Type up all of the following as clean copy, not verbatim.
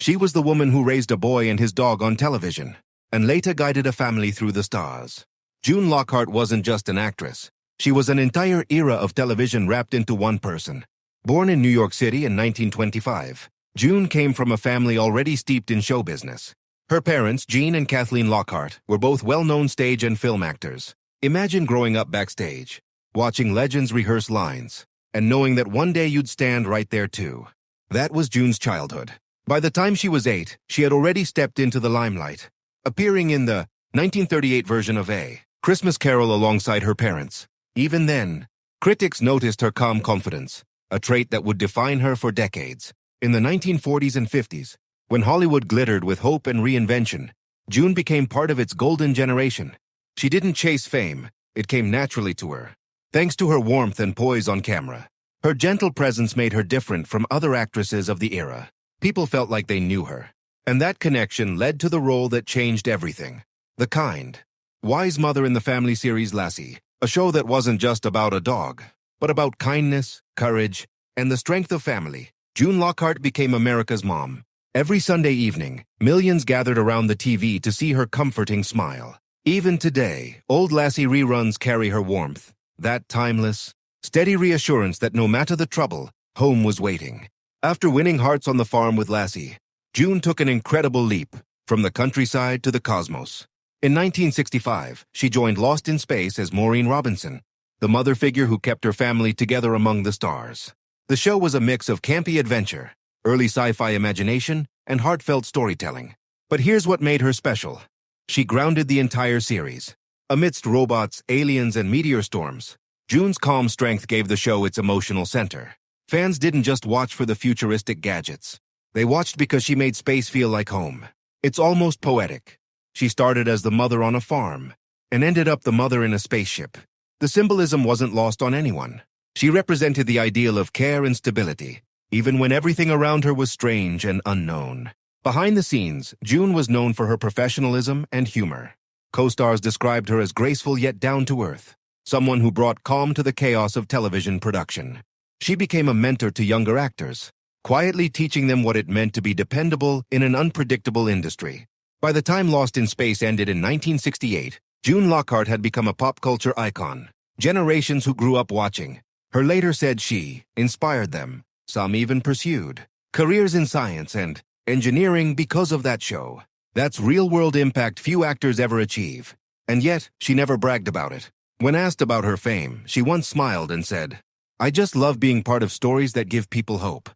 She was the woman who raised a boy and his dog on television, and later guided a family through the stars. June Lockhart wasn't just an actress. She was an entire era of television wrapped into one person. Born in New York City in 1925, June came from a family already steeped in show business. Her parents, Jean and Kathleen Lockhart, were both well-known stage and film actors. Imagine growing up backstage, watching legends rehearse lines, and knowing that one day you'd stand right there too. That was June's childhood. By the time she was 8, she had already stepped into the limelight, appearing in the 1938 version of A Christmas Carol alongside her parents. Even then, critics noticed her calm confidence, a trait that would define her for decades. In the 1940s and 50s, when Hollywood glittered with hope and reinvention, June became part of its golden generation. She didn't chase fame, it came naturally to her. Thanks to her warmth and poise on camera, her gentle presence made her different from other actresses of the era. People felt like they knew her. And that connection led to the role that changed everything. The kind, wise mother in the family series Lassie, a show that wasn't just about a dog, but about kindness, courage, and the strength of family. June Lockhart became America's mom. Every Sunday evening, millions gathered around the TV to see her comforting smile. Even today, old Lassie reruns carry her warmth, that timeless, steady reassurance that no matter the trouble, home was waiting. After winning hearts on the farm with Lassie, June took an incredible leap, from the countryside to the cosmos. In 1965, she joined Lost in Space as Maureen Robinson, the mother figure who kept her family together among the stars. The show was a mix of campy adventure, early sci-fi imagination, and heartfelt storytelling. But here's what made her special. She grounded the entire series. Amidst robots, aliens, and meteor storms, June's calm strength gave the show its emotional center. Fans didn't just watch for the futuristic gadgets. They watched because she made space feel like home. It's almost poetic. She started as the mother on a farm, and ended up the mother in a spaceship. The symbolism wasn't lost on anyone. She represented the ideal of care and stability, even when everything around her was strange and unknown. Behind the scenes, June was known for her professionalism and humor. Co-stars described her as graceful yet down-to-earth, someone who brought calm to the chaos of television production. She became a mentor to younger actors, quietly teaching them what it meant to be dependable in an unpredictable industry. By the time Lost in Space ended in 1968, June Lockhart had become a pop culture icon. Generations who grew up watching her later said she inspired them. Some even pursued careers in science and engineering because of that show. That's real-world impact few actors ever achieve. And yet, she never bragged about it. When asked about her fame, she once smiled and said, "I just love being part of stories that give people hope."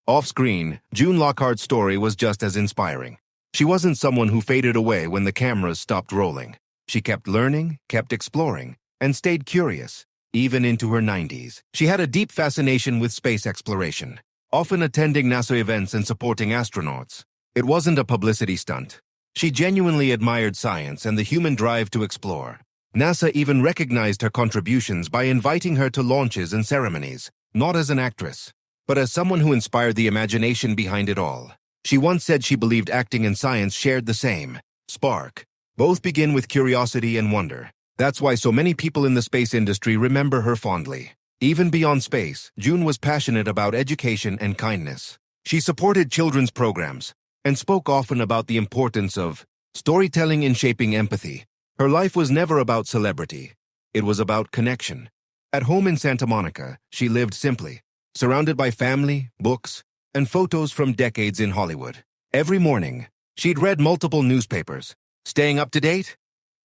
Off-screen, June Lockhart's story was just as inspiring. She wasn't someone who faded away when the cameras stopped rolling. She kept learning, kept exploring, and stayed curious, even into her 90s. She had a deep fascination with space exploration, often attending NASA events and supporting astronauts. It wasn't a publicity stunt. She genuinely admired science and the human drive to explore. NASA even recognized her contributions by inviting her to launches and ceremonies, not as an actress, but as someone who inspired the imagination behind it all. She once said she believed acting and science shared the same spark. Both begin with curiosity and wonder. That's why so many people in the space industry remember her fondly. Even beyond space, June was passionate about education and kindness. She supported children's programs and spoke often about the importance of storytelling in shaping empathy. Her life was never about celebrity. It was about connection. At home in Santa Monica, she lived simply, surrounded by family, books, and photos from decades in Hollywood. Every morning, she'd read multiple newspapers, staying up to date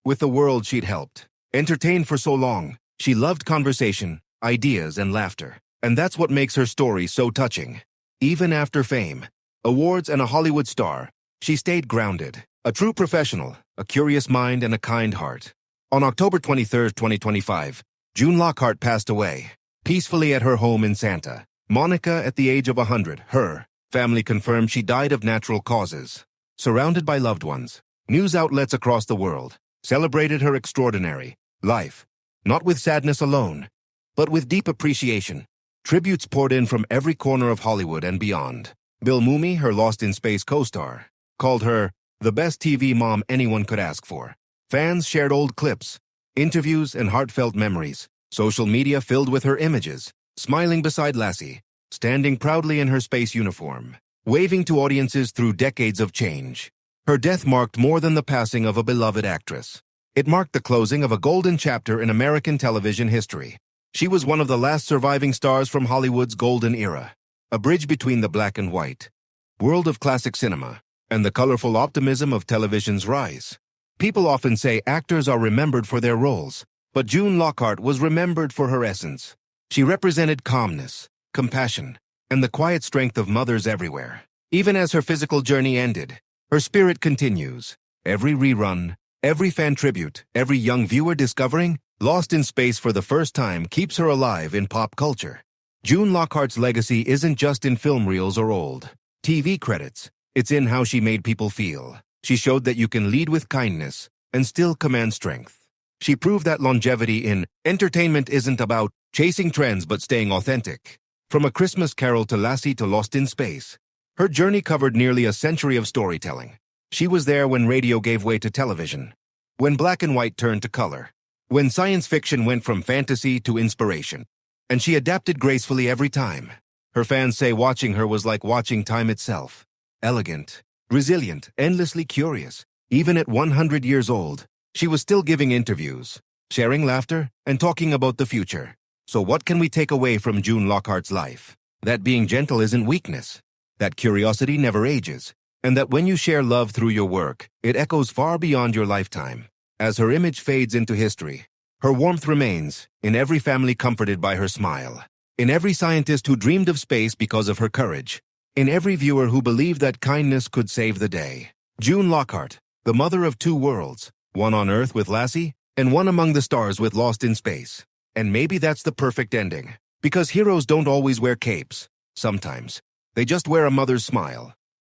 with the world she'd helped. Entertained for so long, she loved conversation, ideas, and laughter. And that's what makes her story so touching. Even after fame, awards, and a Hollywood star, she stayed grounded. A true professional, a curious mind, and a kind heart. On October 23, 2025, June Lockhart passed away, peacefully at her home in Santa Monica at the age of 100. Her family confirmed she died of natural causes. Surrounded by loved ones, news outlets across the world celebrated her extraordinary life, not with sadness alone, but with deep appreciation. Tributes poured in from every corner of Hollywood and beyond. Bill Mumy, her Lost in Space co-star, called her the best TV mom anyone could ask for. Fans shared old clips, interviews, and heartfelt memories. Social media filled with her images, smiling beside Lassie, standing proudly in her space uniform. waving to audiences through decades of change. Her death marked more than the passing of a beloved actress. It marked the closing of a golden chapter in American television history. She was one of the last surviving stars from Hollywood's golden era, a bridge between the black and white world of classic cinema and the colorful optimism of television's rise. People often say actors are remembered for their roles, but June Lockhart was remembered for her essence. She represented calmness, compassion, and the quiet strength of mothers everywhere. Even as her physical journey ended, her spirit continues. Every rerun, every fan tribute, every young viewer discovering Lost in Space for the first time keeps her alive in pop culture. June Lockhart's legacy isn't just in film reels or old TV credits. It's in how she made people feel. She showed that you can lead with kindness and still command strength. She proved that longevity in entertainment isn't about chasing trends but staying authentic. From A Christmas Carol to Lassie to Lost in Space, her journey covered nearly a century of storytelling. She was there when radio gave way to television, when black and white turned to color, when science fiction went from fantasy to inspiration, and she adapted gracefully every time. Her fans say watching her was like watching time itself. Elegant, resilient, endlessly curious. Even at 100 years old, she was still giving interviews, sharing laughter, and talking about the future. So what can we take away from June Lockhart's life? That being gentle isn't weakness, that curiosity never ages, and that when you share love through your work, it echoes far beyond your lifetime. As her image fades into history, her warmth remains in every family comforted by her smile, in every scientist who dreamed of space because of her courage, in every viewer who believed that kindness could save the day. June Lockhart, the mother of two worlds, one on Earth with Lassie, and one among the stars with Lost in Space. And maybe that's the perfect ending, because heroes don't always wear capes. Sometimes, they just wear a mother's smile.